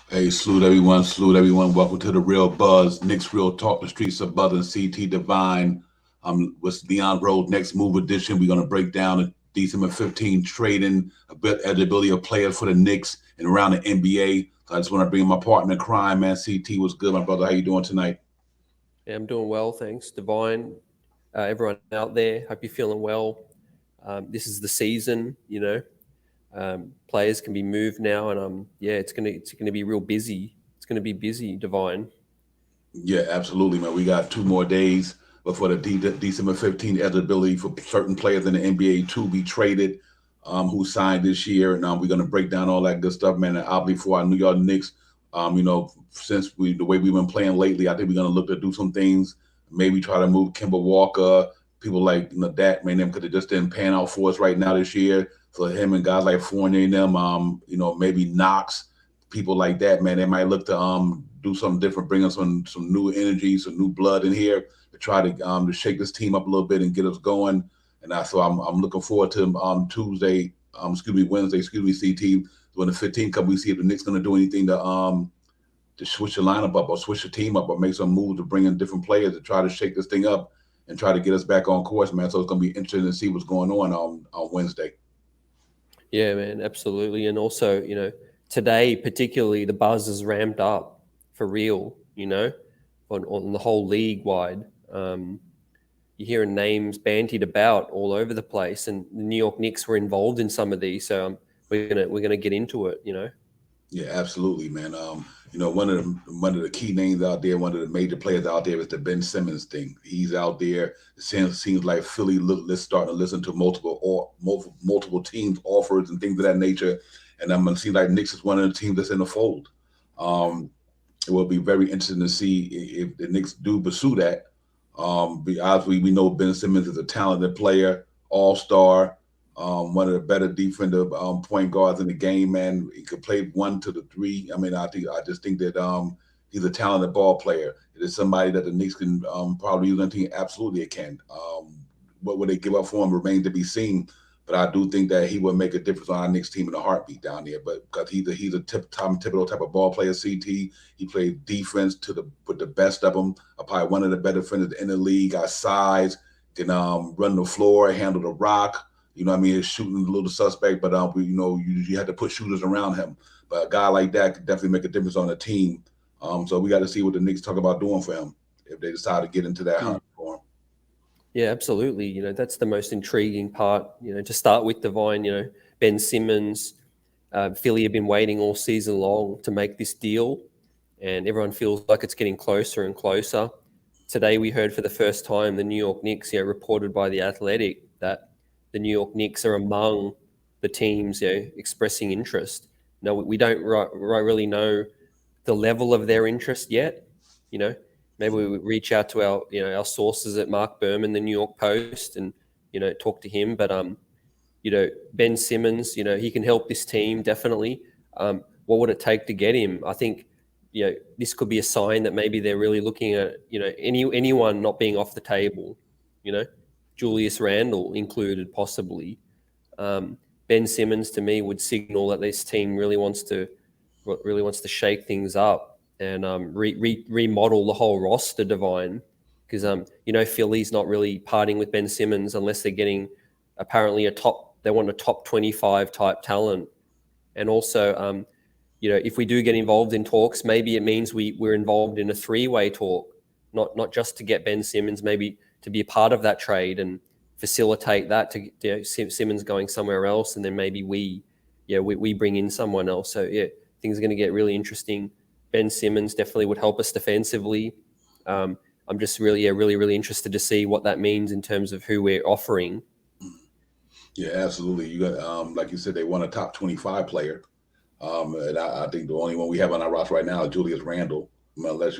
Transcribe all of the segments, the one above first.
Hey, salute everyone. Welcome to the Real Buzz, Knicks Real Talk, the streets of Buzz and CT Divine. With Leon Rose next move edition. We're gonna break down the December 15 trading, a bit eligibility of players for the Knicks and around the NBA. So I just want to bring my partner in crime, man. CT, what's good, my brother? How you doing tonight? Yeah, I'm doing well, thanks. Divine, everyone out there, hope you're feeling well. This is the season, players can be moved now, and yeah, it's gonna be real busy. It's gonna be busy, Divine. Yeah, absolutely, man. We got 2 more days before the December 15 eligibility for certain players in the NBA to be traded, who signed this year. And we're going to break down all that good stuff, man. And obviously for our New York Knicks, since the way we've been playing lately, I think we're going to look to do some things. Maybe try to move Kimber Walker, people like that, man, them because it just didn't pan out for us right now this year. For him and guys like Fournier and them, maybe Knox, people like that, man, they might look to do something different, bring us some new energy, some new blood in here to try to shake this team up a little bit and get us going. And so I'm looking forward to Wednesday, CT when the 15th come. We see if the Knicks going to do anything to switch the lineup up or switch the team up or make some moves to bring in different players to try to shake this thing up and try to get us back on course, man. So it's going to be interesting to see what's going on Wednesday. Yeah, man, absolutely. And also, today particularly the buzz is ramped up for real. On the whole league wide. You're hearing names bantied about all over the place, and the New York Knicks were involved in some of these. So we're gonna get into it. Yeah, absolutely, man. One of the key names out there, one of the major players out there is the Ben Simmons thing. He's out there. It seems like Philly let's starting to listen to multiple teams offers and things of that nature. And I'm gonna see like Knicks is one of the teams that's in the fold. Um, it will be very interesting to see if the Knicks do pursue that. Obviously, we know Ben Simmons is a talented player, all star, one of the better defensive point guards in the game. Man, he could play 1 to 3. I mean, I just think that he's a talented ball player. It is somebody that the Knicks can probably use on the team. Absolutely, it can. What would they give up for him remains to be seen. But I do think that he would make a difference on our Knicks team in a heartbeat down there. But because he's a typical type of ball player, CT. He plays defense with the best of them. Probably one of the better defenders in the league. Got size, can run the floor, handle the rock. You know what I mean? He's shooting a little suspect, but you had to put shooters around him. But a guy like that could definitely make a difference on the team. So we got to see what the Knicks talk about doing for him if they decide to get into that Mm. hunt for him. Yeah, absolutely. That's the most intriguing part. To start with, Divine. Ben Simmons, Philly have been waiting all season long to make this deal, and everyone feels like it's getting closer and closer. Today, we heard for the first time the New York Knicks, reported by the Athletic that the New York Knicks are among the teams, expressing interest. No, we don't really know the level of their interest yet. You know, Maybe we would reach out to our sources at Mark Berman, the New York Post, and talk to him. But Ben Simmons, he can help this team definitely. What would it take to get him? I think this could be a sign that maybe they're really looking at anyone not being off the table. You know, Julius Randle included possibly. Ben Simmons to me would signal that this team really wants to shake things up and remodel the whole roster, Divine, because Philly's not really parting with Ben Simmons unless they're getting apparently they want a top 25 type talent. And also, if we do get involved in talks, maybe it means we're involved in a three-way talk, not just to get Ben Simmons, maybe to be a part of that trade and facilitate that to Simmons going somewhere else, and then maybe we bring in someone else. So yeah, things are going to get really interesting. Ben Simmons definitely would help us defensively. I'm just really interested to see what that means in terms of who we're offering. Yeah, absolutely. You got like you said, they want a top 25 player. And I think the only one we have on our roster right now is Julius Randle. Unless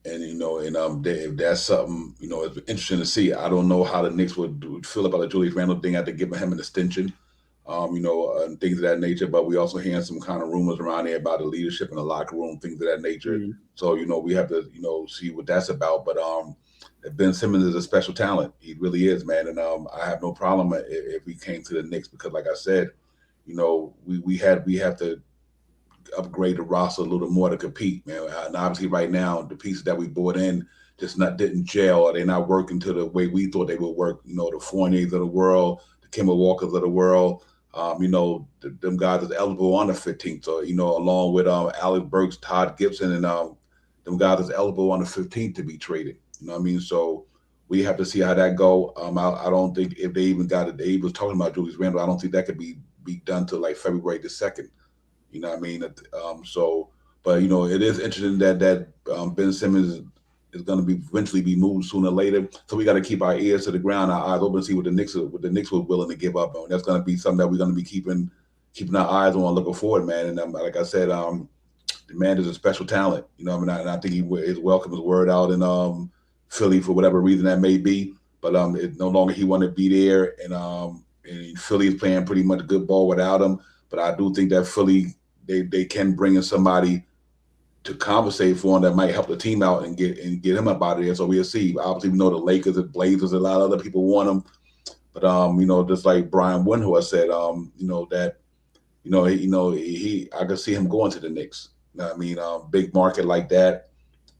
if that's something it's interesting to see. I don't know how the Knicks would feel about the Julius Randle thing after giving him an extension, and things of that nature. But we also hearing some kind of rumors around there about the leadership in the locker room, things of that nature. Mm. So we have to see what that's about. But Ben Simmons is a special talent. He really is, man. And I have no problem if he came to the Knicks because, like I said, we have to upgrade the roster a little more to compete, man. And obviously, right now, the pieces that we brought in just not didn't gel, or they're not working to the way we thought they would work. You know, the Fourniers of the world, the Kimball Walkers of the world. You know, them guys is eligible on the 15th. So, you know, along with Alex Burks, Todd Gibson, and them guys is eligible on the 15th to be traded. You know what I mean? So we have to see how that go. I don't think if they even got it, they was talking about Julius Randle. I don't think that could be done till like February the 2nd. You know what I mean? So, but you know, it is interesting that Ben Simmons is going to be eventually be moved sooner or later. So we got to keep our ears to the ground, our eyes open, to see what the Knicks were willing to give up on. That's going to be something that we're going to be keeping our eyes on, looking forward, man. And like I said, the man is a special talent. You know, I mean, I think he is welcome his word out in Philly for whatever reason that may be. But it no longer he want to be there, and Philly is playing pretty much good ball without him. But I do think that Philly they can bring in somebody to compensate for him that might help the team out and get him up out of there. So we'll see. Obviously, we know the Lakers and Blazers, a lot of other people want him. But you know, just like Brian Windhorst said, you know that he I could see him going to the Knicks. You know what I mean? Big market like that.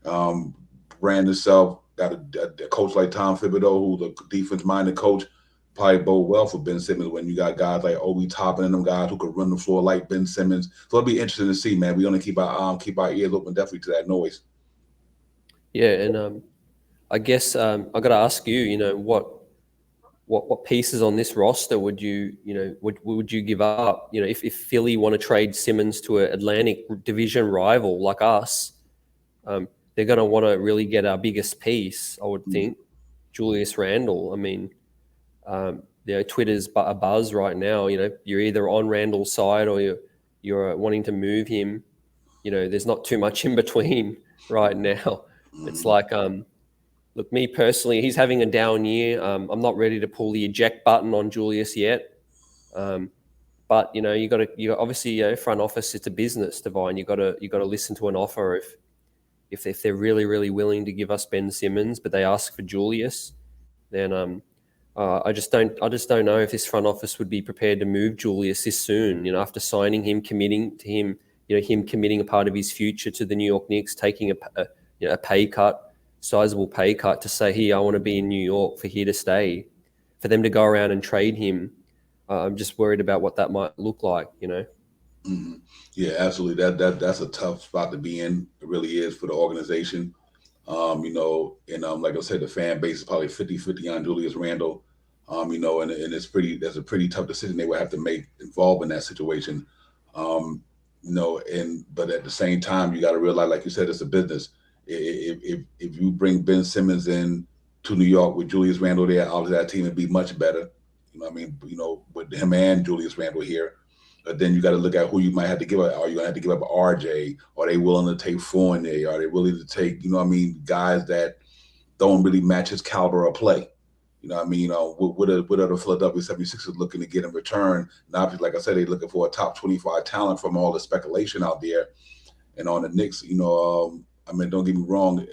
Brand itself got a coach like Tom Thibodeau, who's a defense-minded coach, probably bode well for Ben Simmons when you got guys like Obi Toppin and them guys who could run the floor like Ben Simmons. So it'll be interesting to see, man. We're gonna keep our ears open definitely to that noise. Yeah, and I guess I got to ask you, you know, what pieces on this roster would would you give up? You know, if Philly want to trade Simmons to an Atlantic Division rival like us, they're going to want to really get our biggest piece, I would think, Julius Randle. I mean, you know, Twitter's a buzz right now. You know, you're either on Randall's side or you're wanting to move him. You know, there's not too much in between right now. It's Mm-hmm. like, look, me personally, he's having a down year. I'm not ready to pull the eject button on Julius yet. But you know, you obviously, you know, front office, it's a business, Divine. You got to listen to an offer if they're really willing to give us Ben Simmons, but they ask for Julius, then I just don't know if this front office would be prepared to move Julius this soon. You know, after signing him, committing to him, you know, him committing a part of his future to the New York Knicks, taking a pay cut, sizable pay cut to say, "Here, I want to be in New York for here to stay." For them to go around and trade him, I'm just worried about what that might look like. You know. Mm-hmm. Yeah, absolutely. That's a tough spot to be in. It really is for the organization. You know, and like I said, the fan base is probably 50-50 on Julius Randle. You know, and that's a pretty tough decision they would have to make involved in that situation. Um, you know, but at the same time, you got to realize, like you said, it's a business. If you bring Ben Simmons in to New York with Julius Randle there, obviously that team would be much better. You know what I mean? You know, with him and Julius Randle here. But then you got to look at who you might have to give up. Are you going to have to give up RJ? Are they willing to take Fournier? Are they willing to take, you know what I mean, guys that don't really match his caliber of play? You know what I mean? What are the Philadelphia 76ers looking to get in return? And obviously, like I said, they're looking for a top 25 talent from all the speculation out there. And on the Knicks, you know, I mean, don't get me wrong,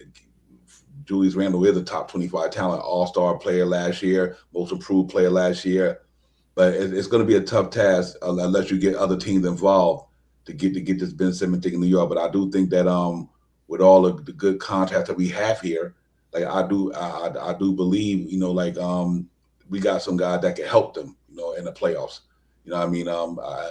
Julius Randle is a top 25 talent, all-star player last year, most improved player last year. But it's going to be a tough task unless you get other teams involved to get this Ben Simmons thing in New York. But I do think that with all of the good contracts that we have here, like I do believe, you know, like we got some guys that can help them, you know, in the playoffs. You know what I mean?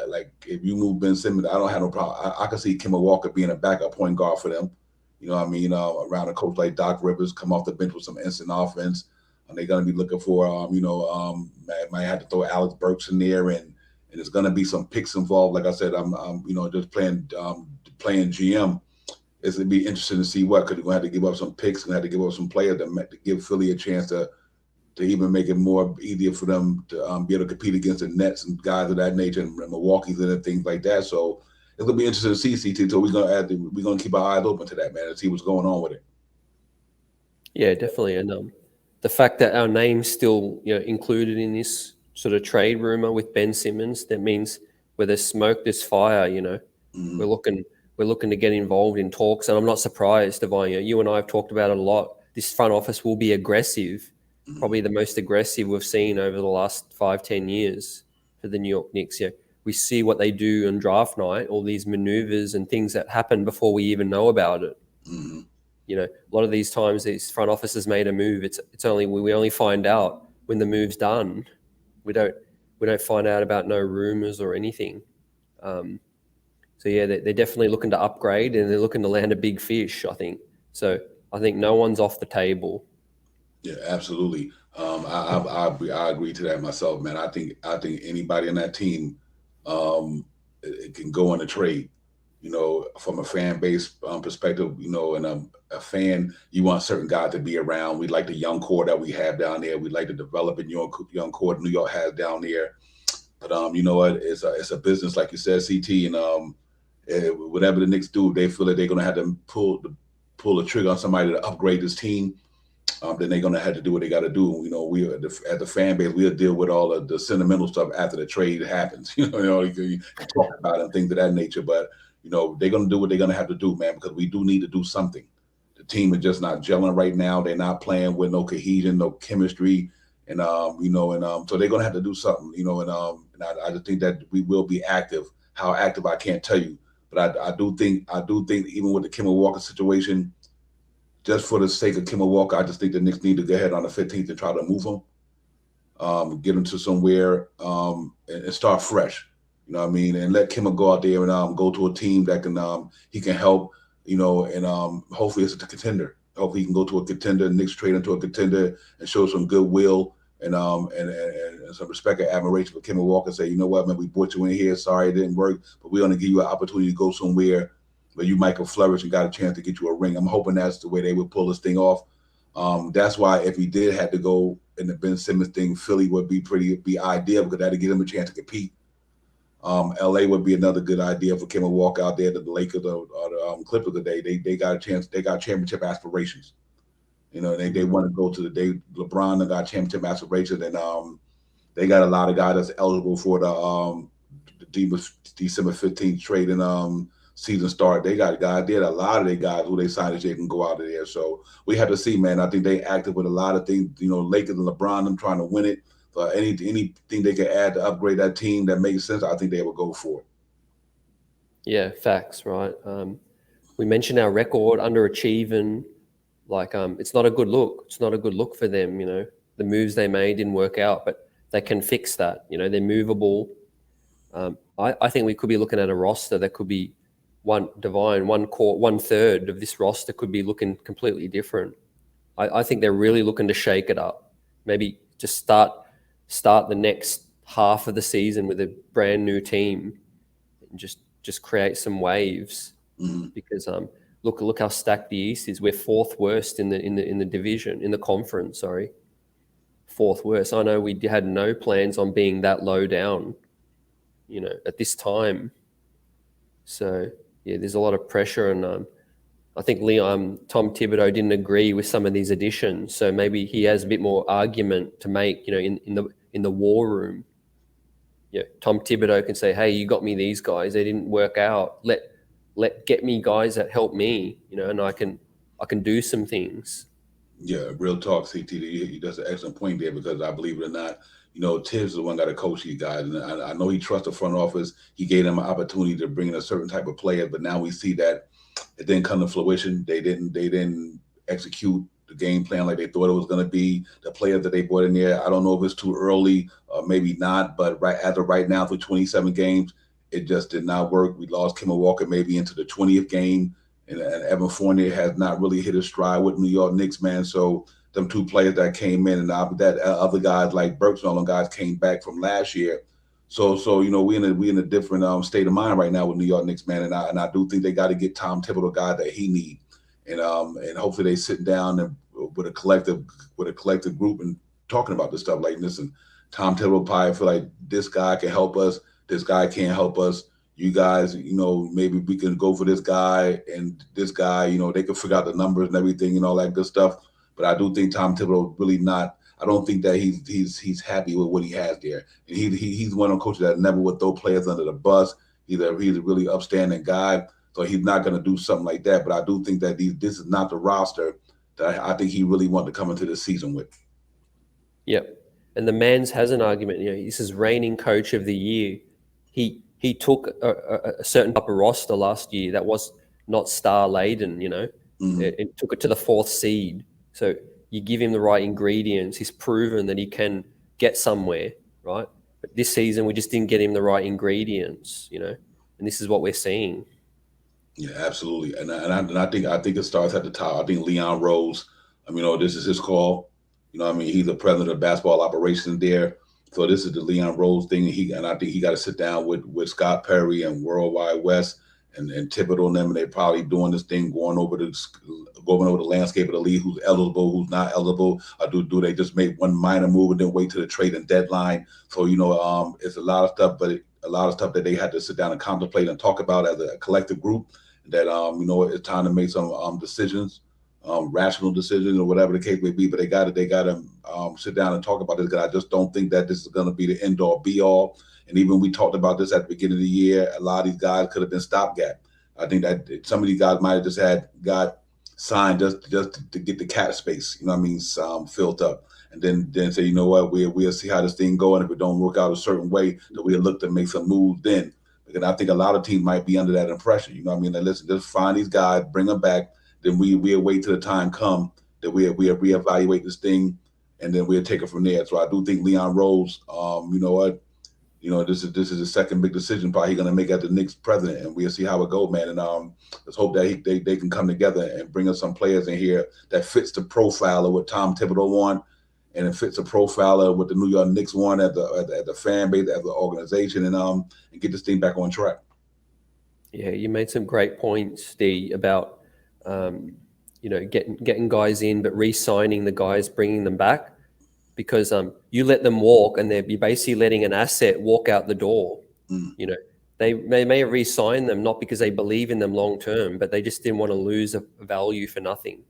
Like if you move Ben Simmons, I don't have no problem. I can see Kemba Walker being a backup point guard for them. You know what I mean? Around a coach like Doc Rivers, come off the bench with some instant offense. And they're going to be looking for, might have to throw Alex Burks in there, and there's going to be some picks involved. Like I said, I'm you know, just playing GM. It's going to be interesting to see what, because we're going to have to give up some picks, going to have to give up some players to give Philly a chance to even make it more easier for them to be able to compete against the Nets and guys of that nature and Milwaukee's and things like that. So it's going to be interesting to see CT. So we're going to keep our eyes open to that, man, and see what's going on with it. Yeah, definitely. And the fact that our name's still, you know, included in this sort of trade rumor with Ben Simmons, that means where there's smoke, there's fire. You know, we're Mm-hmm. looking we're looking to get involved in talks, and I'm not surprised, Divine. You and I have talked about it a lot. This front office will be aggressive, Mm-hmm. probably the most aggressive we've seen over the last 5-10 years for the New York Knicks. Yeah, we see what they do on draft night, all these maneuvers and things that happen before we even know about it. Hmm. A lot of these times these front offices made a move. It's only we only find out when the move's done. We don't we don't find out about no rumors or anything. Um, so yeah, they're definitely looking to upgrade and they're looking to land a big fish. I think so. I think no one's off the table. Yeah, absolutely. I agree to that myself, man. I think anybody on that team it can go on a trade. From a fan base perspective, and a fan, you want certain guys to be around. We like the young core that we have down there. We like to develop a young core New York has down there. But you know what? It's a business, like you said, CT, and whatever the Knicks do, they feel that they're gonna have to pull a trigger on somebody to upgrade this team. Then they're gonna have to do what they got to do. We at the fan base, we'll deal with all of the sentimental stuff after the trade happens. You talk about it and things of that nature. But they're gonna do what they're gonna have to do, man, because we do need to do something. The team is just not gelling right now. They're not playing with no cohesion, no chemistry, and so they're gonna have to do something. And I just think that we will be active. How active I can't tell you, but I do think even with the Kimmel Walker situation, just for the sake of Kimmel Walker, I just think the Knicks need to go ahead on the 15th and try to move him, get him to somewhere, and start fresh. You know what I mean? And let Kimmel go out there and go to a team that can he can help. And hopefully it's a contender. Hopefully he can go to a contender, Knicks trade into a contender, and show some goodwill and some respect and admiration for Kimmel Walker. Say, you know what, man, we brought you in here. Sorry it didn't work, but we're going to give you an opportunity to go somewhere where you might go flourish and got a chance to get you a ring. I'm hoping that's the way they would pull this thing off. That's why if he did have to go in the Ben Simmons thing, Philly would be ideal because that'd give him a chance to compete. LA would be another good idea for Kimmel Walker out there. The Lakers or the Clippers today, they got a chance. They got championship aspirations. They want to go to the day. LeBron got championship aspirations, and they got a lot of guys that's eligible for the December 15th trade and season start. They got guys there. A lot of their guys who they signed this year can go out of there. So we have to see, man. I think they active with a lot of things. Lakers and LeBron, them trying to win it. Anything they can add to upgrade that team that makes sense, I think they will go for it. Yeah, facts, right? We mentioned our record underachieving. Like, it's not a good look. It's not a good look for them. The moves they made didn't work out, but they can fix that. They're movable. I think we could be looking at a roster that could be one third of this roster could be looking completely different. I think they're really looking to shake it up. Maybe just start the next half of the season with a brand new team and just create some waves. Mm-hmm. Because look how stacked the East is. We're fourth worst in the division, in the conference. Sorry, fourth worst. I know we had no plans on being that low down, at this time. So yeah, there's a lot of pressure, and I think Tom Thibodeau didn't agree with some of these additions. So maybe he has a bit more argument to make, in the war room. Tom Thibodeau can say, "Hey, you got me these guys. They didn't work out. Get me guys that help me, and I can do some things." Yeah, real talk, CTD. That's an excellent point there because I believe it or not, Tibbs is the one got to coach these guys, and I know he trusts the front office. He gave them an opportunity to bring in a certain type of player, but now we see that it didn't come to fruition. They didn't execute the game plan like they thought it was going to be. The players that they brought in there, I don't know if it's too early, maybe not, but as of right now, for 27 games, it just did not work. We lost Kimmel Walker maybe into the 20th game. And Evan Fournier has not really hit his stride with New York Knicks, man. So them two players that came in, and that other guys like Burks and all them guys came back from last year. So we in a different state of mind right now with New York Knicks, man. And I do think they got to get Tom Thibodeau, guy that he need, and hopefully they sit down and with a collective group and talking about this stuff. Like, listen, Tom Thibodeau probably feel like this guy can help us, this guy can't help us. You guys, maybe we can go for this guy and this guy, they can figure out the numbers and everything and all that good stuff. But I do think Tom Thibodeau really not. I don't think that he's happy with what he has there. And he's one of the coaches that never would throw players under the bus. He's a really upstanding guy, so he's not going to do something like that. But I do think that this is not the roster that I think he really wanted to come into this season with. Yep. And the Mans has an argument. This is reigning coach of the year. he took a certain type of roster last year that was not star laden. Mm-hmm. It took it to the fourth seed. So you give him the right ingredients. He's proven that he can get somewhere, right? But this season we just didn't get him the right ingredients, and this is what we're seeing. Yeah, absolutely. And I think it starts at the top. I think Leon Rose. This is his call. He's the president of basketball operations there. So this is the Leon Rose thing. I think he got to sit down with Scott Perry and Worldwide West and Thibodeau and them, and they probably doing this thing, going over the landscape of the league, who's eligible, who's not eligible, or do they just make one minor move and then wait to the trading deadline? So it's a lot of stuff, but a lot of stuff that they had to sit down and contemplate and talk about as a collective group. That it's time to make some decisions, rational decisions or whatever the case may be. But they got to sit down and talk about this, because I just don't think that this is going to be the end all be all. And even we talked about this at the beginning of the year. A lot of these guys could have been stopgap. I think that some of these guys might have just got signed just to get the cap space, filled up. And then say, you know what, we'll see how this thing go, and if it don't work out a certain way, then we'll look to make some moves then. And I think a lot of teams might be under that impression. That, listen, just find these guys, bring them back. Then we'll wait till the time come that we'll reevaluate this thing, and then we'll take it from there. So I do think Leon Rose, this is the second big decision probably he's going to make as the Knicks president, and we'll see how it goes, man. And let's hope that they can come together and bring us some players in here that fits the profile of what Tom Thibodeau want, and it fits the profile of what the New York Knicks want at the fan base, as the organization, and get this thing back on track. Yeah, you made some great points, D, about getting guys in, but re-signing the guys, bringing them back, because you let them walk, and you're basically letting an asset walk out the door. Mm. They may have re-signed them not because they believe in them long term, but they just didn't want to lose a value for nothing.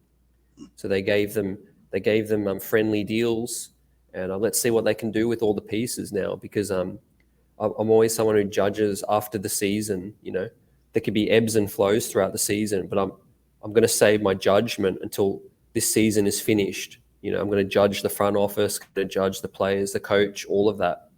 So they gave them friendly deals, and let's see what they can do with all the pieces now. Because I'm always someone who judges after the season. There could be ebbs and flows throughout the season, but I'm going to save my judgment until this season is finished. I'm going to judge the front office, going to judge the players, the coach, all of that,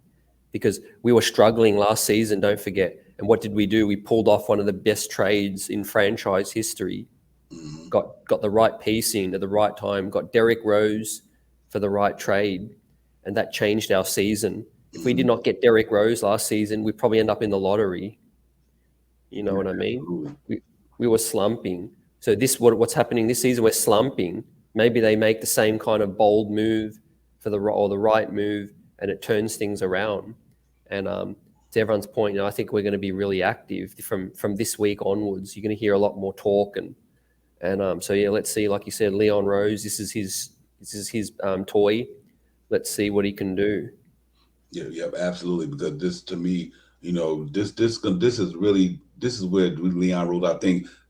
because we were struggling last season. Don't forget. And what did we do? We pulled off one of the best trades in franchise history. Mm-hmm. Got the right piece in at the right time. Got Derrick Rose for the right trade, and that changed our season. If we did not get Derrick Rose last season, we'd probably end up in the lottery. You know what I mean? Absolutely. We were slumping. So what's happening this season? We're slumping. Maybe they make the same kind of bold move the right move, and it turns things around. And to everyone's point, I think we're going to be really active from this week onwards. You're going to hear a lot more talk, and so yeah, let's see. Like you said, Leon Rose, this is his toy. Let's see what he can do. Yeah, absolutely. Because this, to me, this is where Leon Rose.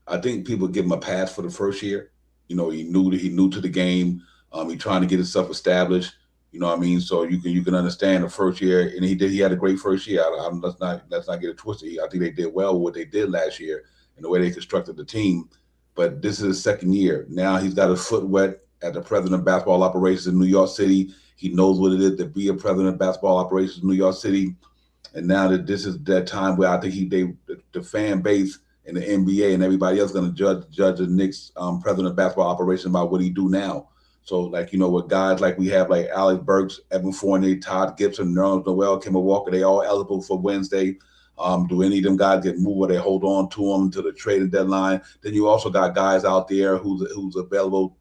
I think people give him a pass for the first year. He new to the game. He trying to get himself established. So you can understand the first year, and he had a great first year. Let's not get it twisted. I think they did well with what they did last year and the way they constructed the team. But this is his second year. Now he's got his foot wet as the president of basketball operations in New York City. He knows what it is to be a president of basketball operations in New York City. And now that this is that time where I think the fan base and the NBA and everybody else going to judge the Knicks president of basketball operations about what he do now. So, with guys like we have, like Alex Burks, Evan Fournier, Todd Gibson, Nerlens Noel, Kemba Walker, they all eligible for Wednesday. Do any of them guys get moved, or they hold on to them to the trading deadline? Then you also got guys out there who's available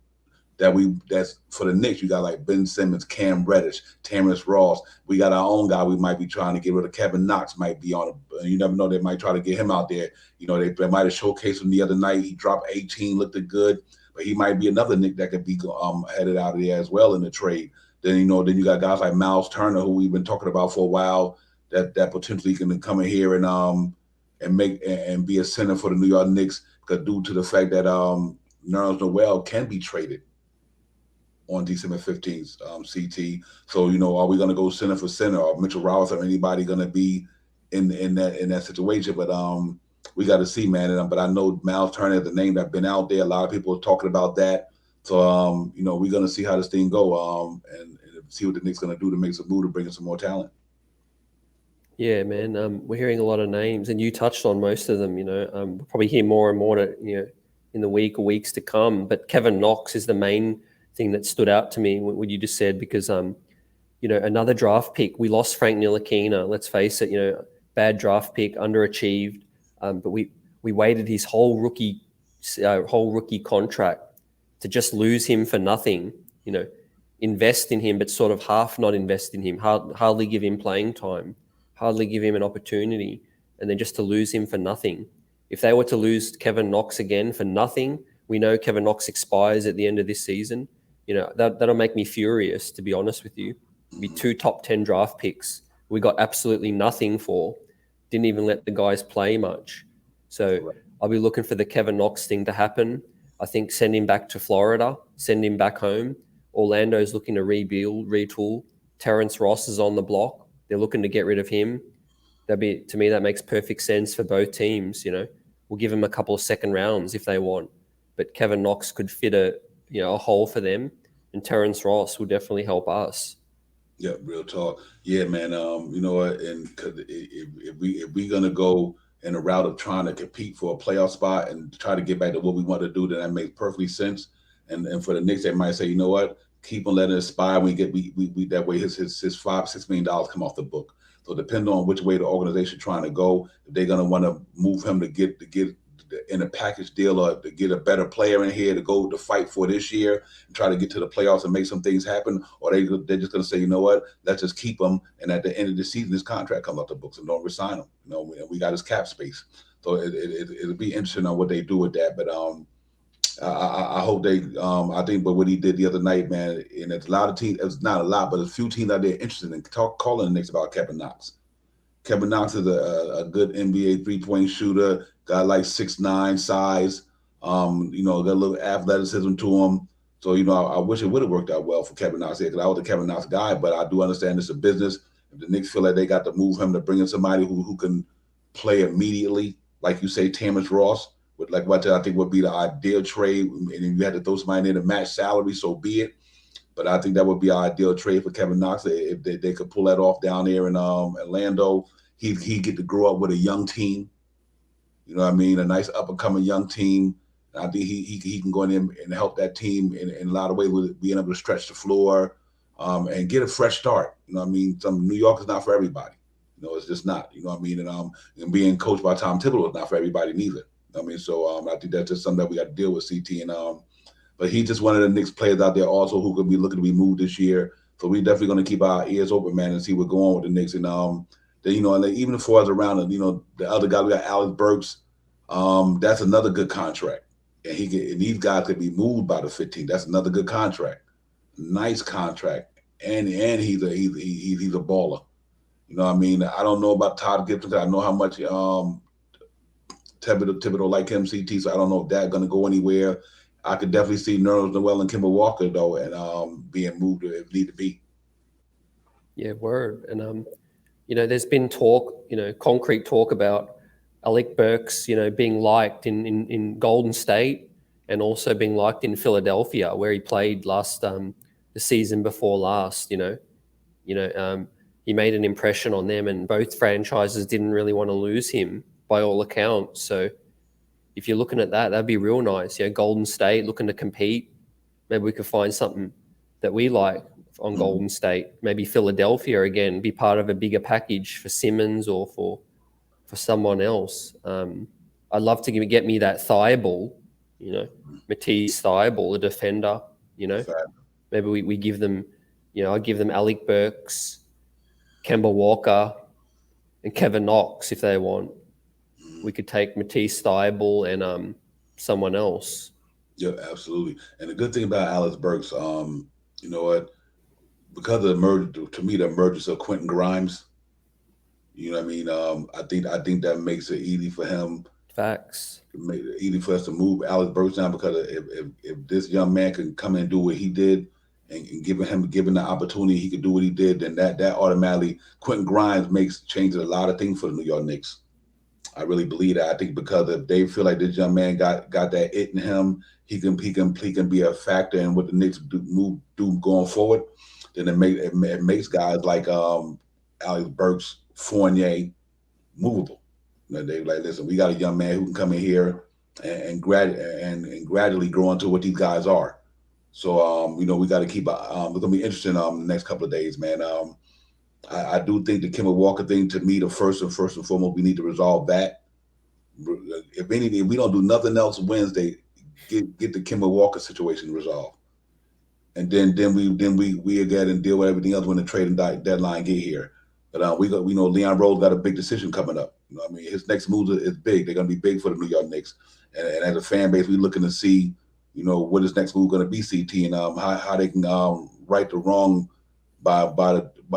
that's for the Knicks. You got like Ben Simmons, Cam Reddish, Terrence Ross. We got our own guy we might be trying to get rid of. Kevin Knox might be on it. You never know. They might try to get him out there. They might have showcased him the other night. He dropped 18, looked good. But he might be another Knick that could be headed out of there as well in the trade. Then you got guys like Miles Turner, who we've been talking about for a while, that potentially can come in here and make and be a center for the New York Knicks, because due to the fact that Nerlens Noel can be traded on December 15th, CT. So, are we going to go center for center, or Mitchell Robinson, or anybody going to be in that situation? But we got to see, man. But I know Miles Turner is the name that's been out there. A lot of people are talking about that. So, we're going to see how this thing go and see what the Knicks going to do to make some move to bring in some more talent. Yeah, man. We're hearing a lot of names, and you touched on most of them. We'll probably hear more and more, in the weeks to come. But Kevin Knox is the main thing that stood out to me what you just said, because another draft pick. We lost Frank Ntilikina. Let's face it, bad draft pick, underachieved. But we waited his whole rookie contract to just lose him for nothing. You know, invest in him, but sort of half not invest in him, hardly give him playing time, hardly give him an opportunity, and then just to lose him for nothing. If they were to lose Kevin Knox again for nothing, we know Kevin Knox expires at the end of this season. That'll make me furious, to be honest with you. Be Hmm. two top 10 draft picks we got absolutely nothing for. Didn't even let the guys play much. So Right. I'll be looking for the Kevin Knox thing to happen. I think send him back to Florida, send him back home. Orlando's looking to rebuild, retool. Terrence Ross is on the block. They're looking to get rid of him. To me, that makes perfect sense for both teams. We'll give them a couple of second rounds if they want, but Kevin Knox could fit a hole for them, and Terrence Ross will definitely help us. Yeah, real talk. Yeah, man. You know what? And if we gonna go in a route of trying to compete for a playoff spot and try to get back to what we want to do, then that makes perfectly sense. And for the Knicks, they might say, you know what? Keep on letting it expire. We that way his $5-6 million come off the book. So depending on which way the organization trying to go, if they're gonna want to move him to get in a package deal or to get a better player in here to go to fight for this year and try to get to the playoffs and make some things happen, or they're just going to say, you know what, let's just keep him, and at the end of the season, his contract comes off the books and don't resign him. We got his cap space, so it'll be interesting on what they do with that. But I hope they. I think, but what he did the other night, man, and it's a lot of teams. It's not a lot, but a few teams out there interested in calling the Knicks about Kevin Knox. Kevin Knox is a good NBA 3-point shooter. Got like 6'9" size. Got a little athleticism to him. So I wish it would have worked out well for Kevin Knox here because I was a Kevin Knox guy, but I do understand it's a business. If the Knicks feel like they got to move him to bring in somebody who can play immediately, like you say, Terrence Ross, with like what I think would be the ideal trade, and if you had to throw somebody in to match salary, so be it. But I think that would be an ideal trade for Kevin Knox if they could pull that off down there in Orlando. He get to grow up with a young team. You know what I mean? A nice up and coming young team. I think he can go in and help that team in a lot of ways with being able to stretch the floor and get a fresh start. You know what I mean? Some New York is not for everybody. It's just not. You know what I mean? And being coached by Tom Thibodeau is not for everybody neither. You know what I mean? So I think that's just something that we got to deal with, CT. But he's just one of the Knicks players out there also who could be looking to be moved this year. So we definitely going to keep our ears open, man, and see what's going on with the Knicks. And then, and then even for us around, the other guy we got, Alex Burks. That's another good contract, and these guys could be moved by the 15. That's another good contract, nice contract, and he's a baller. You know what I mean? I don't know about Todd Gibson. I know how much Thibodeau like him, CT. So I don't know if that's going to go anywhere. I could definitely see Nerlens Noel and Kimber Walker though, and being moved if need to be. Yeah, word. And there's been talk, concrete talk about Alec Burks, being liked in Golden State and also being liked in Philadelphia, where he played the season before last. He made an impression on them, and both franchises didn't really want to lose him by all accounts. So if you're looking at that, that'd be real nice. Golden State looking to compete. Maybe we could find something that we like on Mm-hmm. Golden State. Maybe Philadelphia again, be part of a bigger package for Simmons or for someone else. I'd love to get me that thigh ball, Matisse thigh ball, a defender. You know, Fact. maybe we give them, I'd give them Alec Burks, Kemba Walker, and Kevin Knox if they want. Mm-hmm. We could take Matisse Thybulle and someone else. Yeah, absolutely. And the good thing about Alex Burks, you know what? Because of the merger, to me, the emergence of Quentin Grimes, you know what I mean? I think that makes it easy for him, Facts. make it easy for us to move Alex Burks down because if this young man can come in and do what he did and given the opportunity he could do what he did, then that automatically Quentin Grimes changes a lot of things for the New York Knicks. I really believe that. I think because if they feel like this young man got that it in him, he can be a factor in what the Knicks do going forward. Then it makes guys like Alex Burks Fournier, movable. They like, listen, we got a young man who can come in here and gradually grow into what these guys are. So we got to keep. It's gonna be interesting the next couple of days, man. I do think the Kemba Walker thing, to me, the first and foremost, we need to resolve that. If anything, if we don't do nothing else Wednesday, get the Kemba Walker situation resolved, and then we again and deal with everything else when the trading deadline get here. But we know Leon Rose got a big decision coming up. I mean, his next move is big. They're gonna be big for the New York Knicks, and as a fan base, we're looking to see, what his next move going to be, CT, and how they can right the wrong by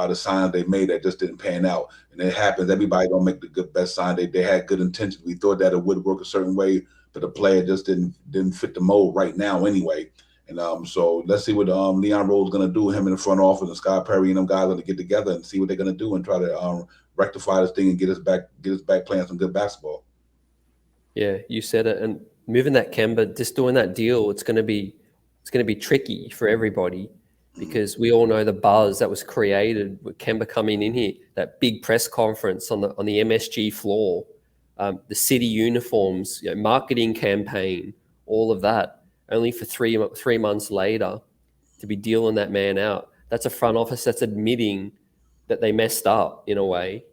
the signs they made that just didn't pan out. And it happens. Everybody don't make the good best sign. They had good intentions. We thought that it would work a certain way, but the player just didn't fit the mold right now anyway. And so let's see what Leon Rose is going to do. Him in the front office and Scott Perry and them guys are going to get together and see what they're going to do and try to rectify this thing and get us back playing some good basketball. Yeah, you said it. And moving that Kemba, just doing that deal, it's going to be tricky for everybody Mm-hmm. because we all know the buzz that was created with Kemba coming in here, that big press conference on the MSG floor, the city uniforms, marketing campaign, all of that. Only for 3 months later to be dealing that man out. That's a front office that's admitting that they messed up in a way,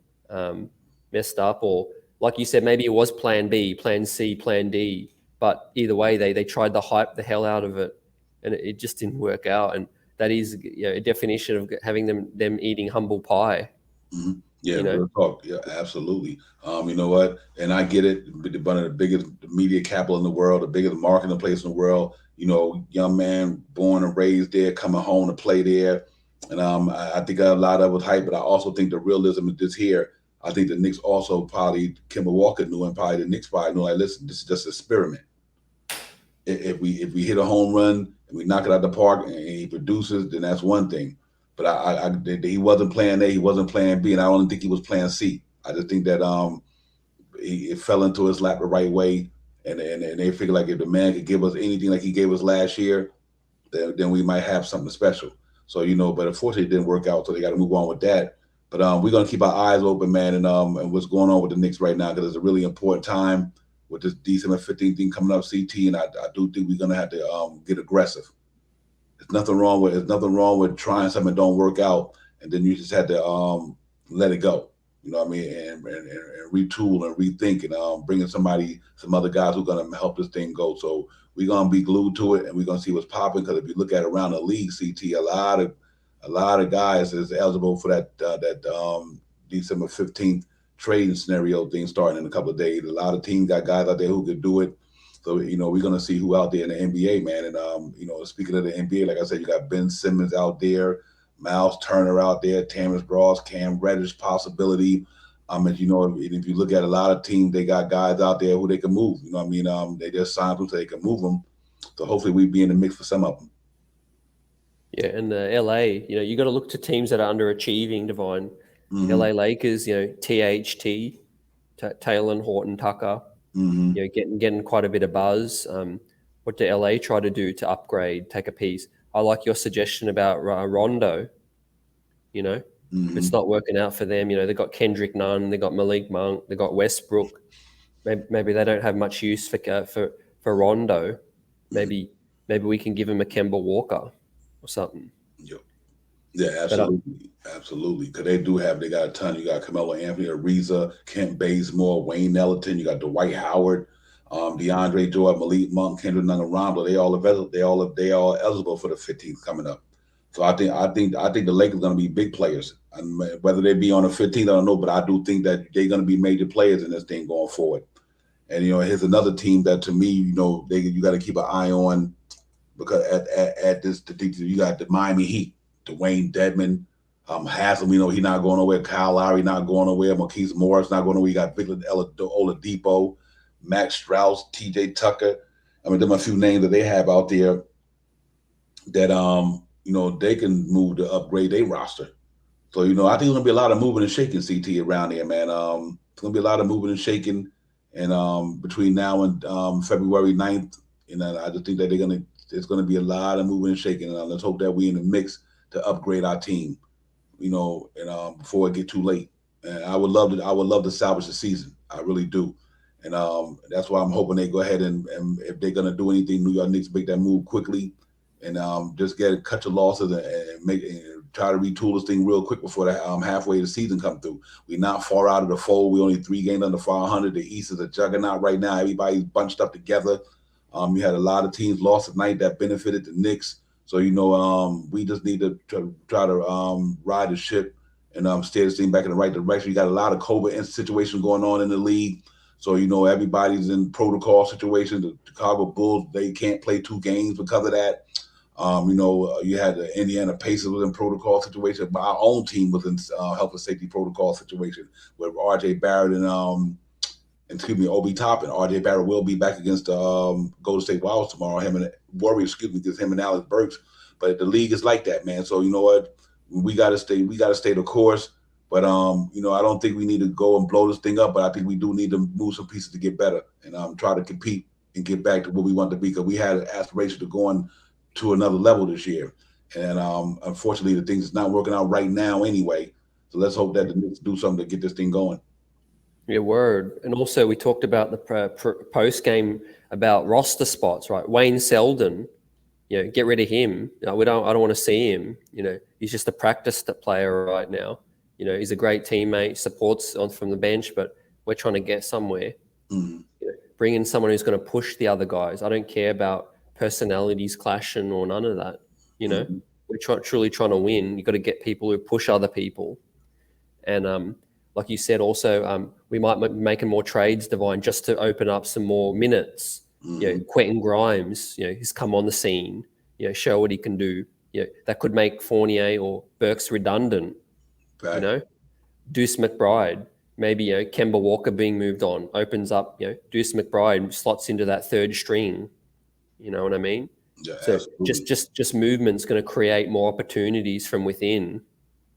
messed up, or like you said, maybe it was Plan B, Plan C, Plan D. But either way, they tried to hype the hell out of it, and it just didn't work out. And that is, a definition of having them eating humble pie. Mm-hmm. Yeah, You know, real talk. Yeah, absolutely. You know what? And I get it. One of the biggest media capital in the world, the biggest marketing place in the world. Young man born and raised there, coming home to play there, and I think a lot of it was hype. But I also think the realism is just here. I think the Knicks also probably Kemba Walker knew, and probably the Knicks probably knew. Like, listen, this is just an experiment. If we hit a home run and we knock it out the park and he produces, then that's one thing. But he wasn't playing A, he wasn't playing B, and I don't think he was playing C. I just think that it fell into his lap the right way, and they figured like if the man could give us anything like he gave us last year, then we might have something special. So but unfortunately it didn't work out, so they got to move on with that. But we're gonna keep our eyes open, man, and what's going on with the Knicks right now because it's a really important time with this December 15th thing coming up, CT, and I do think we're gonna have to get aggressive. There's nothing wrong with trying something that don't work out, and then you just had to let it go. You know what I mean, and retool and rethink and bringing some other guys who are gonna help this thing go. So we're gonna be glued to it, and we're gonna see what's popping. Because if you look at around the league, CT, a lot of guys is eligible for that December 15th trading scenario thing starting in a couple of days. A lot of teams got guys out there who could do it. So we're gonna see who out there in the NBA, man. And speaking of the NBA, like I said, you got Ben Simmons out there, Miles Turner out there, Terrence Ross, Cam Reddish possibility. If you look at a lot of teams, they got guys out there who they can move. You know what I mean? They just signed them so they can move them. So hopefully we be in the mix for some of them. yeah. And the LA, you got to look to teams that are underachieving. Divine, Mm-hmm. LA Lakers, THT, Taylor and Horton Tucker, Mm-hmm. getting quite a bit of buzz. What do LA try to do to upgrade, take a piece? I like your suggestion about Rondo. If Mm-hmm. it's not working out for them, they got Kendrick Nunn, they got Malik Monk, they got Westbrook. Maybe they don't have much use for Rondo. Mm-hmm. Maybe we can give him a Kemba Walker or something. Yep. Yeah, But absolutely, absolutely. Because they got a ton. You got Carmelo Anthony, Ariza, Kent Bazemore, Wayne Ellington. You got Dwight Howard, DeAndre Jordan, Malik Monk, Kendrick Nunn, and Rondo. They all eligible for the 15th coming up. So I think the Lakers are going to be big players. And whether they be on the 15th, I don't know, but I do think that they're going to be major players in this thing going forward. And here's another team that to me, you got to keep an eye on because at this you got the Miami Heat, Dwayne Dedman, Haslam. He's not going nowhere. Kyle Lowry not going nowhere. Marquise Morris not going nowhere. You got Victor Oladipo, Max Strauss, T.J. Tucker. I mean, there are a few names that they have out there that they can move to upgrade their roster. So I think there's gonna be a lot of moving and shaking, CT, around there, man. It's gonna be a lot of moving and shaking, and between now and February 9th, and I just think that there's gonna be a lot of moving and shaking, and let's hope that we in the mix to upgrade our team, and before it get too late. and I would love to salvage the season. I really do. And that's why I'm hoping they go ahead and if they're gonna do anything, New York Knicks make that move quickly and just cut your losses and make and try to retool this thing real quick before the halfway of the season come through. We're not far out of the fold. We're only 3 games under 500. The East is a juggernaut right now. Everybody's bunched up together. You had a lot of teams lost tonight that benefited the Knicks. So we just need to try to ride the ship and steer this thing back in the right direction. You got a lot of COVID situation going on in the league. So everybody's in protocol situation. The Chicago Bulls, they can't play 2 games because of that. You had the Indiana Pacers was in protocol situation, but our own team was in health and safety protocol situation with R.J. Barrett and Obi Toppin. R.J. Barrett will be back against Golden State Warriors tomorrow. Against him and Alex Burks. But the league is like that, man. So you know what? We gotta stay the course. But I don't think we need to go and blow this thing up. But I think we do need to move some pieces to get better and try to compete and get back to what we want to be. Because we had an aspiration to going to another level this year. And unfortunately, the things is not working out right now anyway. So let's hope that the Knicks do something to get this thing going. Yeah, word. And also, we talked about the post game about roster spots, right? Wayne Selden, get rid of him. I don't want to see him. He's just a practice player right now. He's a great teammate, supports on from the bench, but we're trying to get somewhere. Mm-hmm. Bring in someone who's going to push the other guys. I don't care about personalities clashing or none of that. Mm-hmm. We're truly trying to win. You got to get people who push other people. And like you said, also we might be making more trades, Divine, just to open up some more minutes. Mm-hmm. Quentin Grimes, he's come on the scene. Show what he can do. That could make Fournier or Burks redundant. Right. Deuce McBride, maybe Kemba Walker being moved on opens up. Deuce McBride slots into that third string. You know what I mean? Yeah, So absolutely. just movement's going to create more opportunities from within.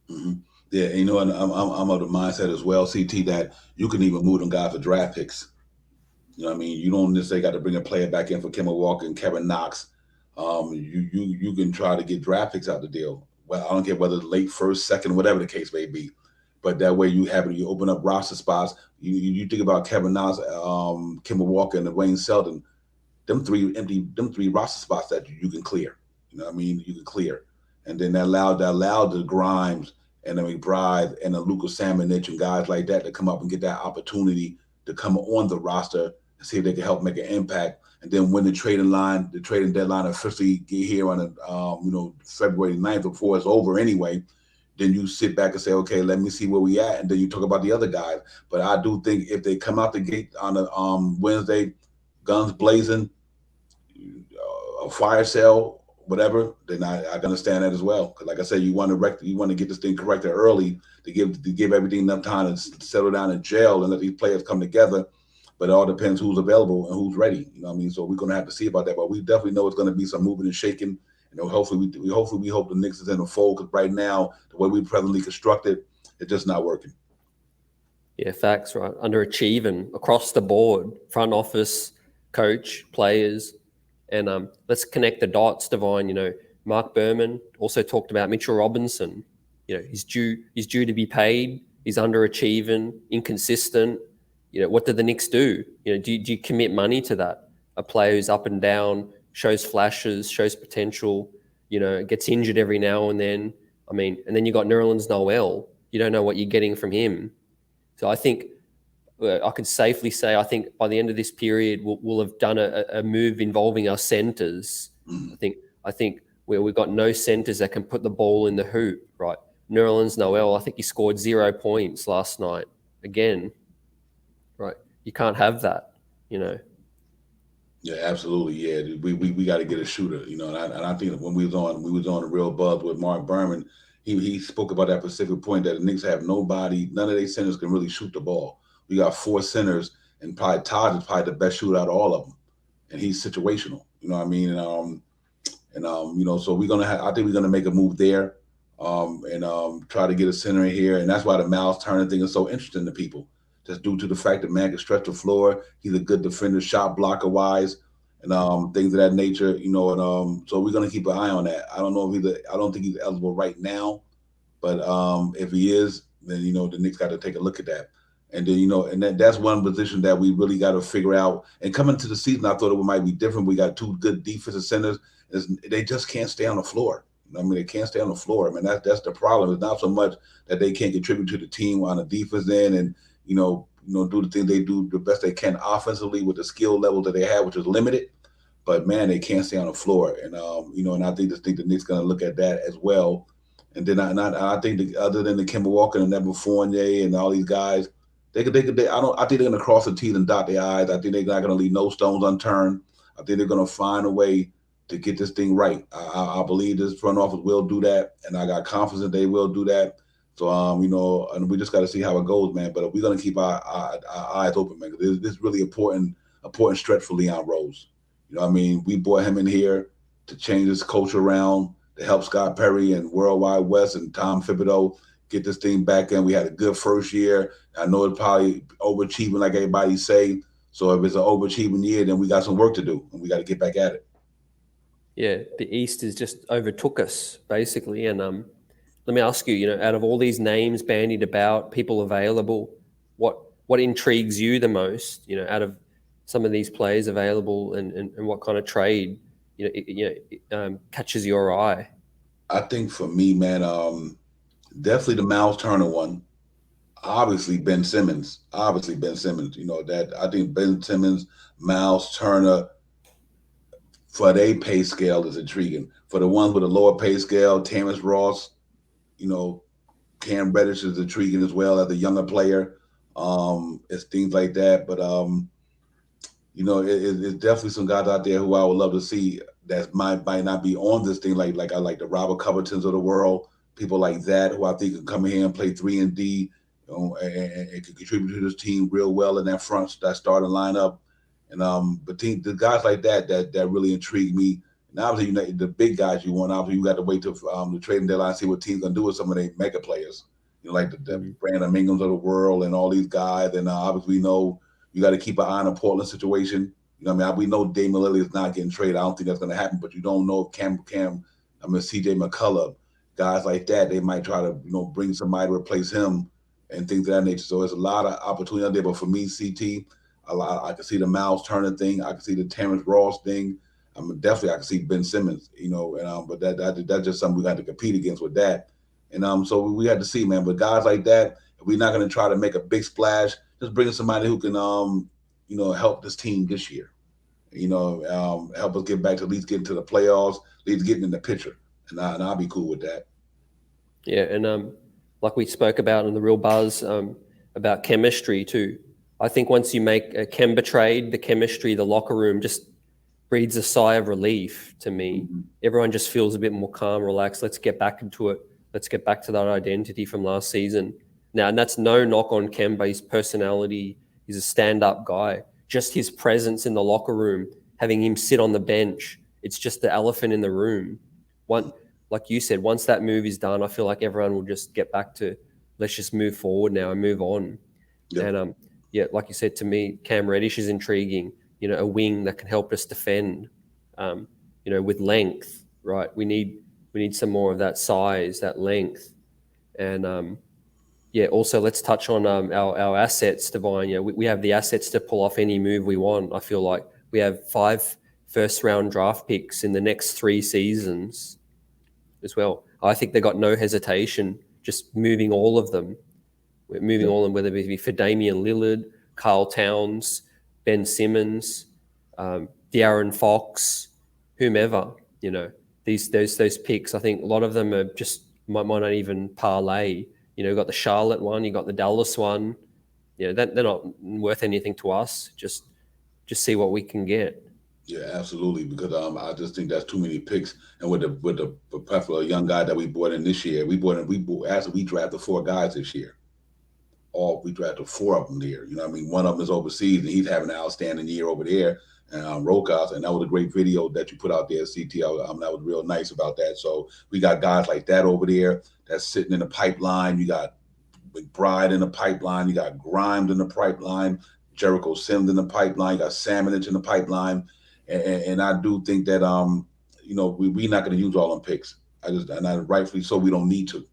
Mm-hmm. Yeah, and I'm of the mindset as well, CT, that you can even move them guys for draft picks. You know what I mean? You don't necessarily got to bring a player back in for Kemba Walker and Kevin Knox. You can try to get draft picks out the deal. Well, I don't care whether it's late first, second, whatever the case may be. But that way you open up roster spots. You think about Kevin Knox, Kemba Walker, and Wayne Selden. Them three roster spots that you can clear. You know what I mean? You can clear. And then that allowed the Grimes and the McBride and the Lucas Salmonich and guys like that to come up and get that opportunity to come on the roster and see if they can help make an impact. And then when the trading deadline officially get here on February 9th before it's over anyway, then you sit back and say, okay, let me see where we at, and then you talk about the other guys. But I do think if they come out the gate on a Wednesday, guns blazing, a fire sale, whatever, then I can understand that as well. Because like I said, you want to get this thing corrected early to give everything enough time to settle down in jail and let these players come together. But it all depends who's available and who's ready. You know what I mean? So we're gonna have to see about that. But we definitely know it's gonna be some moving and shaking. Hopefully we hope the Knicks is in the fold because right now the way we presently constructed, it's just not working. Yeah, facts, right? Underachieving across the board, front office, coach, players. And let's connect the dots, Divine. Mark Berman also talked about Mitchell Robinson. He's due to be paid. He's underachieving, inconsistent. What do the Knicks do? Do you commit money to that? A player who's up and down, shows flashes, shows potential, gets injured every now and then. I mean, and then you got Nerlens Noel. You don't know what you're getting from him. So I think I could safely say I think by the end of this period we'll have done a move involving our centers. Mm-hmm. I think where we've got no centers that can put the ball in the hoop, right? Nerlens Noel, I think he scored 0 points last night again, right? You can't have that. Yeah, absolutely. Yeah, we got to get a shooter. And I think when we was on the Real Buzz with Mark Berman, he spoke about that specific point that the Knicks have nobody, none of their centers can really shoot the ball. We got 4 centers, and probably Todd is probably the best shooter out of all of them, and he's situational. You know what I mean? And so I think we're gonna make a move there, and try to get a center in here, and that's why the Miles Turner thing is so interesting to people, just due to the fact that man can stretch the floor. He's a good defender, shot blocker wise, and things of that nature. And so we're gonna keep an eye on that. I don't know if I don't think he's eligible right now, but if he is, then the Knicks got to take a look at that. And then and that's one position that we really got to figure out. And coming to the season, I thought it might be different. We got two good defensive centers. They just can't stay on the floor. I mean, they can't stay on the floor. I mean, that's the problem. It's not so much that they can't contribute to the team on the defense end, and do the thing they do the best they can offensively with the skill level that they have, which is limited. But man, they can't stay on the floor, and and I think the Knicks going to look at that as well. And then I think other than the Kemba Walker and Evan Fournier and all these guys, I think they're going to cross the T's and dot the I's. I think they're not going to leave no stones unturned. I think they're going to find a way to get this thing right. I believe this front office will do that, and I got confidence that they will do that. So and we just got to see how it goes, man. But we're going to keep our eyes open, man. This is really important stretch for Leon Rose. I mean, we brought him in here to change this culture around, to help Scott Perry and Worldwide West and Tom Thibodeau get this thing back in. We had a good first year. I know it's probably overachieving, like everybody say. So if it's an overachieving year, then we got some work to do, and we got to get back at it. Yeah, the East has just overtook us basically. And let me ask you, out of all these names bandied about, people available, what intrigues you the most? Out of some of these players available, and what kind of trade catches your eye? I think for me, man, definitely the Miles Turner one. Obviously Ben Simmons. Obviously Ben Simmons. That I think Ben Simmons, Miles Turner, for their pay scale is intriguing. For the ones with a lower pay scale, Terrence Ross, you know, Cam Reddish is intriguing as well as a younger player. It's things like that. But it's definitely some guys out there who I would love to see that might not be on this thing like I like the Robert Covingtons of the world, people like that who I think can come in here and play 3 and D, and can contribute to this team real well in that front that starting lineup. And but the guys like that really intrigue me. And obviously, the big guys you want. Obviously, you got to wait till the trading deadline, see what teams gonna do with some of the mega players. Like the Brandon Ingrams of the world and all these guys. And obviously, we know you got to keep an eye on the Portland situation. We know Damian Lillard is not getting traded. I don't think that's going to happen. But you don't know if CJ McCullough, guys like that, they might try to bring somebody to replace him and things of that nature. So there's a lot of opportunity out there. But for me, CT, I can see the Miles Turner thing. I can see the Terrence Ross thing. Definitely I can see Ben Simmons. But that's just something we got to compete against with that. And so we had to see, man. But guys like that, we're not going to try to make a big splash. Just bring somebody who can, help this team this year. Help us get back to at least getting to the playoffs, at least getting in the picture, and I'll be cool with that. Yeah, and like we spoke about in the Real Buzz, about chemistry too. I think once you make a Kemba trade, the chemistry, the locker room just breathes a sigh of relief to me. Mm-hmm. Everyone just feels a bit more calm, relaxed. Let's get back into it. Let's get back to that identity from last season. Now, and that's no knock on Kemba. His personality, he's a stand-up guy. Just his presence in the locker room, having him sit on the bench, it's just the elephant in the room. Like you said, once that move is done, I feel like everyone will just get back to, let's just move forward now and move on. Yep. And like you said, to me, Cam Reddish is intriguing. A wing that can help us defend. With length, right? We need some more of that size, that length, and also let's touch on our assets, Divine. We have the assets to pull off any move we want. I feel like we have 5 first-round draft picks in the next 3 seasons as well. I think they got no hesitation just moving all of them. We're moving all of them, whether it be for Damian Lillard, Karl Towns, Ben Simmons, De'Aaron Fox, whomever. Those picks. I think a lot of them are just might not even parlay. You got the Charlotte one, you got the Dallas one. They're not worth anything to us. Just see what we can get. Yeah, absolutely. Because I just think that's too many picks. And with the preferable young guy that we brought in this year, we drafted 4 guys this year. We drafted 4 of them there. One of them is overseas, and he's having an outstanding year over there. And Rokas, and that was a great video that you put out there, CT. That was real nice about that. So we got guys like that over there that's sitting in the pipeline. You got McBride in the pipeline. You got Grimes in the pipeline. Jericho Sims in the pipeline. You got Samanich in the pipeline. And I do think that we're not going to use all them picks. And rightfully so, we don't need to.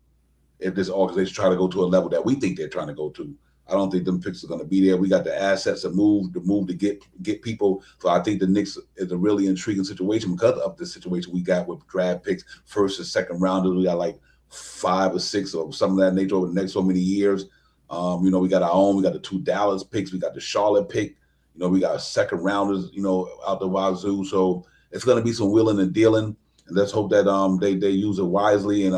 if this organization try to go to a level that we think they're trying to go to. I don't think them picks are going to be there. We got the assets to get people. So I think the Knicks is a really intriguing situation because of the situation we got with draft picks, first and second rounders. We got like 5 or 6 or some of that nature over the next so many years. We got our own. We got the 2 Dallas picks. We got the Charlotte pick. We got second rounders. Out the wazoo. So it's going to be some wheeling and dealing. And let's hope that they use it wisely and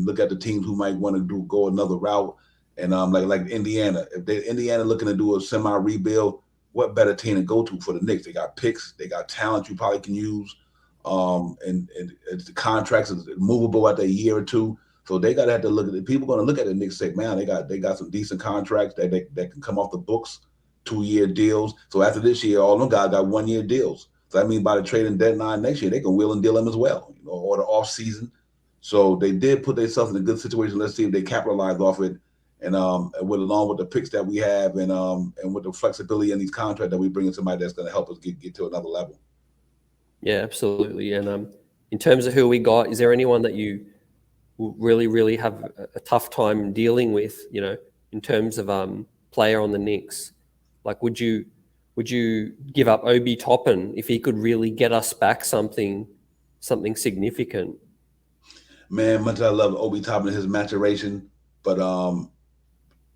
look at the teams who might want to go another route. And like Indiana, if Indiana looking to do a semi rebuild, what better team to go to for the Knicks? They got picks, they got talent you probably can use, and the contracts is movable after a year or two. So they gotta have to look at it. People going to look at the Knicks and say, man, they got some decent contracts that can come off the books, 2-year deals. So after this year, all them guys got 1-year deals. So I mean, by the trading deadline next year, they can wheel and deal them as well, or the off season. So they did put themselves in a good situation. Let's see if they capitalize off it. And with along with the picks that we have and with the flexibility in these contracts that we bring in somebody that's going to help us get to another level. Yeah, absolutely. And in terms of who we got, is there anyone that you really, really have a tough time dealing with, in terms of player on the Knicks? Like, would you give up Obi Toppin if he could really get us back something significant? Man, much I love Obi Toppin and his maturation, but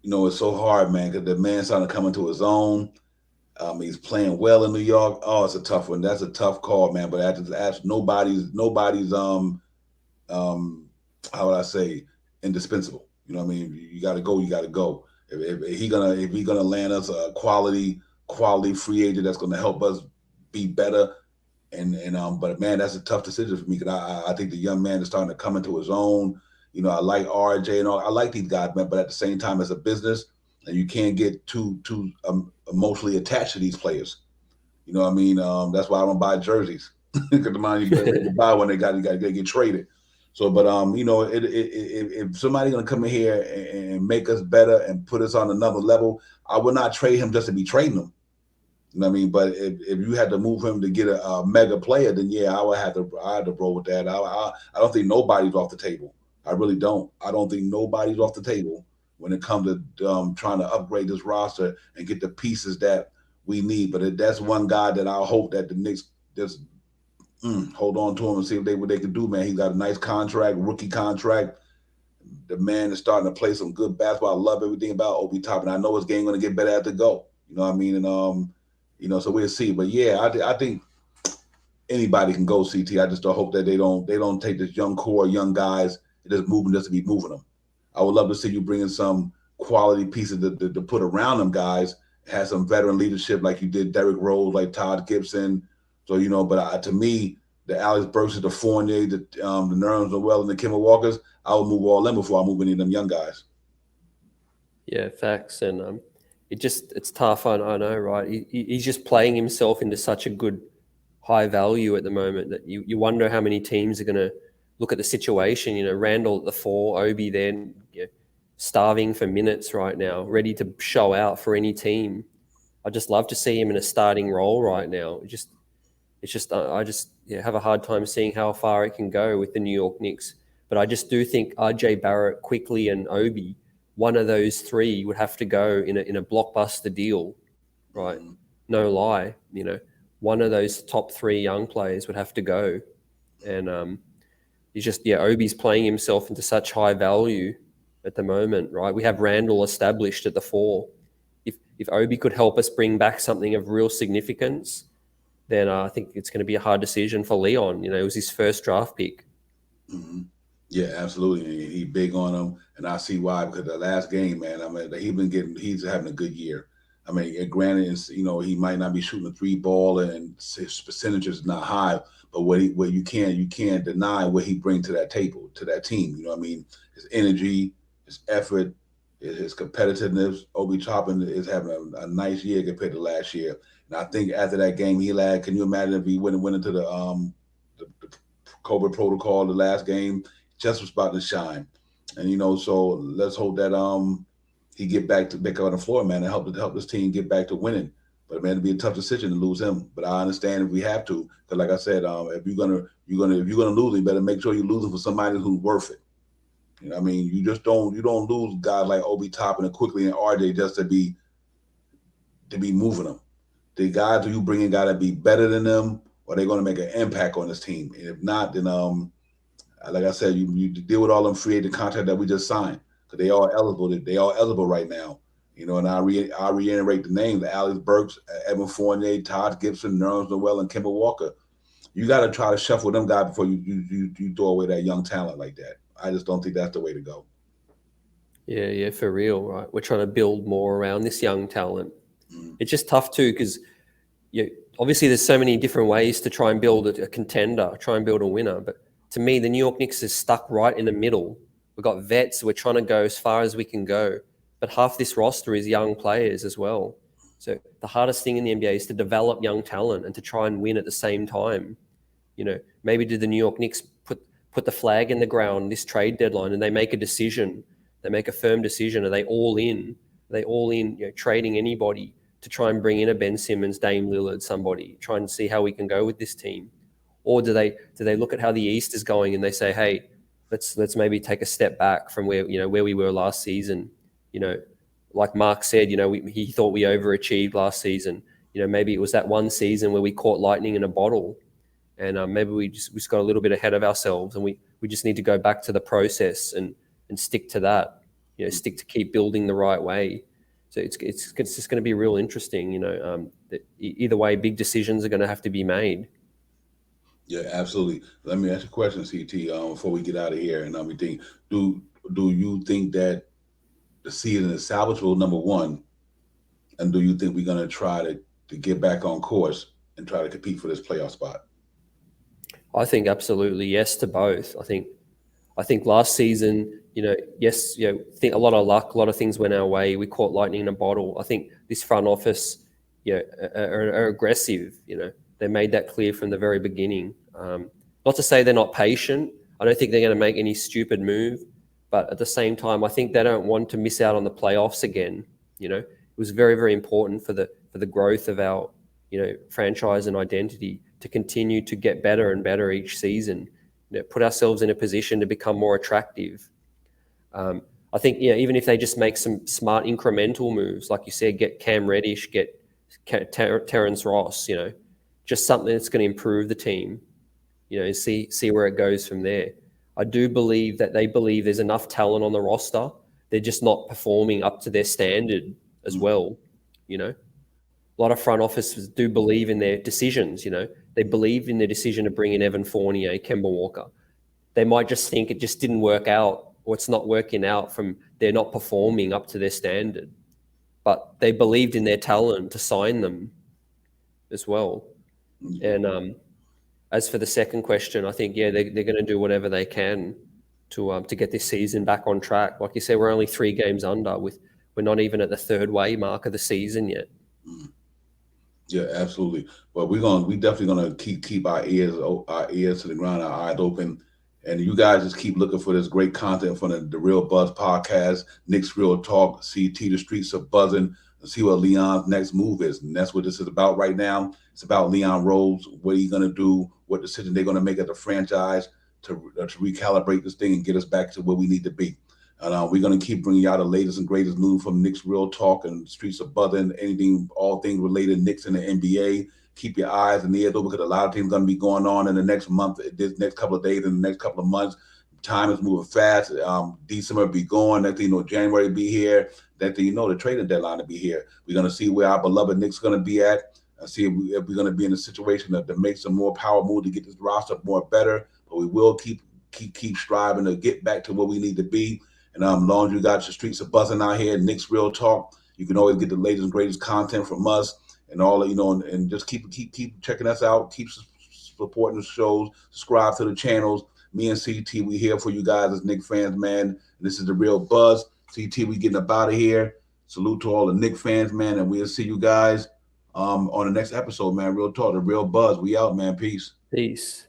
it's so hard, man, because the man's starting to come into his own. He's playing well in New York. Oh, it's a tough one. That's a tough call, man. But after nobody's how would I say, indispensable. You know what I mean? You got to go. You got to go. If he gonna land us a quality free agent that's gonna help us be better. But man, that's a tough decision for me because I think the young man is starting to come into his own. I like RJ and all. I like these guys, man. But at the same time, as a business, and you can't get too emotionally attached to these players. You know what I mean? That's why I don't buy jerseys because the money you buy when they got to get traded. So, but if somebody's gonna come in here and make us better and put us on another level, I would not trade him just to be trading him. You know what I mean? But if you had to move him to get a mega player, then yeah, I had to roll with that. I don't think nobody's off the table. I really don't. I don't think nobody's off the table when it comes to trying to upgrade this roster and get the pieces that we need. But that's one guy that I hope that the Knicks just hold on to him and see what they can do, man. He's got a nice contract, rookie contract. The man is starting to play some good basketball. I love everything about Obi Toppin. I know his game going to get better as it go. You know what I mean? And so we'll see. But yeah, I think anybody can go, CT. I just don't hope that they don't take this young core, young guys, and just move them just to be moving them. I would love to see you bring in some quality pieces to put around them guys, have some veteran leadership like you did Derrick Rose, like Todd Gibson. So, but to me, the Alex Burks, the Fournier, the Nerlens Noel, and the Kemba Walkers, I would move all them before I move any of them young guys. Yeah, facts. And it's tough. I know, right? He's just playing himself into such a good high value at the moment that you wonder how many teams are going to look at the situation. Randall at the 4, Obi then starving for minutes right now, ready to show out for any team. I just love to see him in a starting role right now. I just have a hard time seeing how far it can go with the New York Knicks. But I just do think RJ Barrett, Quickly, and Obi, one of those 3 would have to go in a blockbuster deal, right? Mm-hmm. No lie, one of those top 3 young players would have to go. And he's just Obi's playing himself into such high value at the moment, right? We have Randall established at the 4. If Obi could help us bring back something of real significance, then I think it's going to be a hard decision for Leon. It was his first draft pick. Mm-hmm. Yeah, absolutely. He big on him, and I see why. Because the last game, man, I mean, he's having a good year. I mean, granted, he might not be shooting a 3 ball, and his percentage is not high, but what you can't deny what he brings to that table, to that team. You know what I mean? His energy, his effort, his competitiveness. Obi Toppin is having a nice year compared to last year. And I think after that game, can you imagine if he went into the COVID protocol the last game? Just was about to shine. And so let's hope that he get back on the floor, man, and help this team get back to winning. But man, it'd be a tough decision to lose him. But I understand if we have to, because like I said, if you're gonna lose, you better make sure you lose him for somebody who's worth it. You know what I mean? You don't lose guys like Obi Toppin and Quickly and RJ just to be moving them. The guys who you bring in got to be better than them, or they're going to make an impact on this team. And if not, then like I said, you deal with all them free agent contracts that we just signed because they all eligible. They all eligible right now. And I reiterate the names: Alex Burks, Evan Fournier, Todd Gibson, Nerlens Noel, and Kemba Walker. You got to try to shuffle them guys before you throw away that young talent like that. I just don't think that's the way to go. Yeah, yeah, for real, right? We're trying to build more around this young talent. Mm, It's just tough too because you obviously there's so many different ways to try and build a contender, try and build a winner. But to me, the New York Knicks is stuck right in the middle. We've got vets. We're trying to go as far as we can go, but half this roster is young players as well. So the hardest thing in the NBA is to develop young talent and to try and win at the same time. Maybe did the New York Knicks put the flag in the ground this trade deadline and they make a decision, they make a firm decision, are they all in? Are they all in, trading anybody to try and bring in a Ben Simmons, Dame Lillard, somebody, try and see how we can go with this team? Or do they look at how the East is going and they say, hey, let's maybe take a step back from where we were last season? You know, like Mark said, he thought we overachieved last season. Maybe it was that one season where we caught lightning in a bottle, and maybe we just got a little bit ahead of ourselves, and we just need to go back to the process and stick to that. Stick to keep building the right way. So it's just going to be real interesting. Either way, big decisions are going to have to be made. yeah, absolutely. Let me ask you a question, CT, before we get out of here and everything. Do do you think that the season is salvageable? Number one, and do you think we're going to try to get back on course and try to compete for this playoff spot? I think absolutely yes to both. I think last season, yes, think a lot of luck, a lot of things went our way. We caught lightning in a bottle. I think this front office, are aggressive. They made that clear from the very beginning. Not to say they're not patient. I don't think they're going to make any stupid move, but at the same time, I think they don't want to miss out on the playoffs again. It was very, very important for the growth of our, franchise and identity to continue to get better and better each season. Put ourselves in a position to become more attractive. I think, even if they just make some smart incremental moves, like you said, get Cam Reddish, get Terrence Ross, just something that's going to improve the team, see where it goes from there. I do believe that they believe there's enough talent on the roster. They're just not performing up to their standard as Mm, well. A lot of front offices do believe in their decisions. They believe in their decision to bring in Evan Fournier, Kemba Walker. They might just think it just didn't work out, or it's not working out from they're not performing up to their standard. But they believed in their talent to sign them as well. mm, And as for the second question, I think they're going to do whatever they can to get this season back on track. Like you said, we're only 3 games under. We're not even at the third way mark of the season yet. mm. Yeah, absolutely. But we definitely gonna keep our ears to the ground, our eyes open, and you guys just keep looking for this great content from the Real Buzz podcast, Knicks Real Talk, CT. The streets are buzzing, and see what Leon's next move is, and that's what this is about right now. It's about Leon Rose, what he's gonna do, what decision they're gonna make as a franchise to recalibrate this thing and get us back to where we need to be. And we're going to keep bringing y'all the latest and greatest news from Knicks Real Talk and Streets of Buzzing, anything, all things related to Knicks and the NBA. Keep your eyes and ears open because a lot of things going to be going on in the next month, this next couple of days, in the next couple of months. Time is moving fast. December be going. Next thing you know, January be here. Next thing you know, the trading deadline will be here. We're going to see where our beloved Knicks going to be at. See if we're going to be in a situation to make some more power move to get this roster more better. But we will keep striving to get back to where we need to be. And as long as you got your streets are buzzing out here, Knicks Real Talk, you can always get the latest and greatest content from us and all, and just keep checking us out, keep supporting the shows, subscribe to the channels. Me and CT, we here for you guys as Knicks fans, man. And this is the Real Buzz. CT, we getting up out of here. Salute to all the Knicks fans, man, and we'll see you guys on the next episode, man. Real Talk, the Real Buzz. We out, man. Peace. Peace.